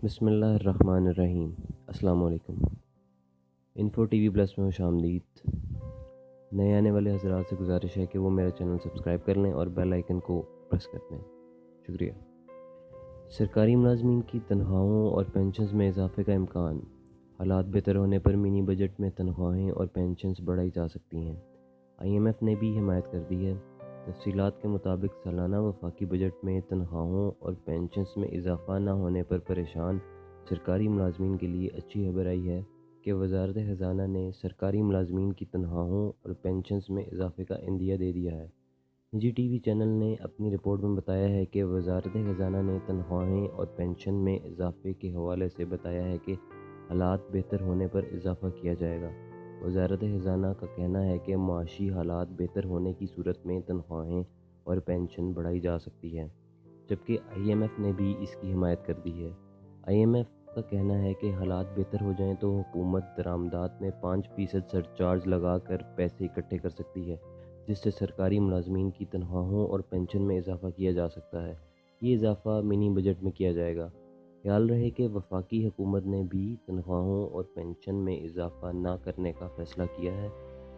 بسم اللہ الرحمن الرحیم۔ السلام علیکم۔ انفو ٹی وی پلس میں خوش آمدید۔ نئے آنے والے حضرات سے گزارش ہے کہ وہ میرا چینل سبسکرائب کر لیں اور بیل آئیکن کو پریس کر دیں۔ شکریہ۔ سرکاری ملازمین کی تنخواہوں اور پینشنز میں اضافے کا امکان۔ حالات بہتر ہونے پر منی بجٹ میں تنخواہیں اور پینشنز بڑھائی جا سکتی ہیں۔ IMF نے بھی حمایت کر دی ہے۔ تفصیلات کے مطابق سالانہ وفاقی بجٹ میں تنخواہوں اور پینشنز میں اضافہ نہ ہونے پر پریشان سرکاری ملازمین کے لیے اچھی خبر آئی ہے کہ وزارت خزانہ نے سرکاری ملازمین کی تنخواہوں اور پینشنز میں اضافے کا عندیہ دے دیا ہے۔ نجی ٹی وی چینل نے اپنی رپورٹ میں بتایا ہے کہ وزارت خزانہ نے تنخواہیں اور پینشن میں اضافے کے حوالے سے بتایا ہے کہ حالات بہتر ہونے پر اضافہ کیا جائے گا۔ وزارت خزانہ کا کہنا ہے کہ معاشی حالات بہتر ہونے کی صورت میں تنخواہیں اور پینشن بڑھائی جا سکتی ہے، جبکہ IMF نے بھی اس کی حمایت کر دی ہے۔ IMF کا کہنا ہے کہ حالات بہتر ہو جائیں تو حکومت درآمدات میں 5% سرچارج لگا کر پیسے اکٹھے کر سکتی ہے، جس سے سرکاری ملازمین کی تنخواہوں اور پینشن میں اضافہ کیا جا سکتا ہے۔ یہ اضافہ منی بجٹ میں کیا جائے گا۔ خیال رہے کہ وفاقی حکومت نے بھی تنخواہوں اور پینشن میں اضافہ نہ کرنے کا فیصلہ کیا ہے،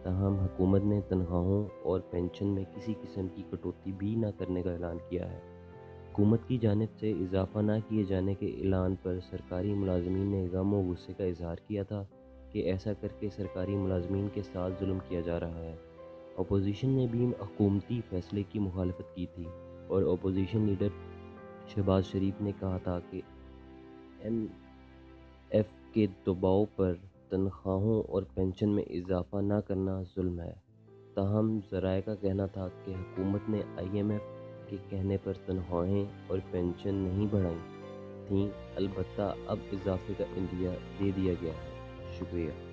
تاہم حکومت نے تنخواہوں اور پینشن میں کسی قسم کی کٹوتی بھی نہ کرنے کا اعلان کیا ہے۔ حکومت کی جانب سے اضافہ نہ کیے جانے کے اعلان پر سرکاری ملازمین نے غم و غصے کا اظہار کیا تھا کہ ایسا کر کے سرکاری ملازمین کے ساتھ ظلم کیا جا رہا ہے۔ اپوزیشن نے بھی حکومتی فیصلے کی مخالفت کی تھی اور اپوزیشن لیڈر شہباز شریف نے کہا تھا کہ MF کے دباؤ پر تنخواہوں اور پینشن میں اضافہ نہ کرنا ظلم ہے۔ تاہم ذرائع کا کہنا تھا کہ حکومت نے IMF کے کہنے پر تنخواہیں اور پینشن نہیں بڑھائی تھیں، البتہ اب اضافے کا عندیہ دے دیا گیا ہے۔ شکریہ۔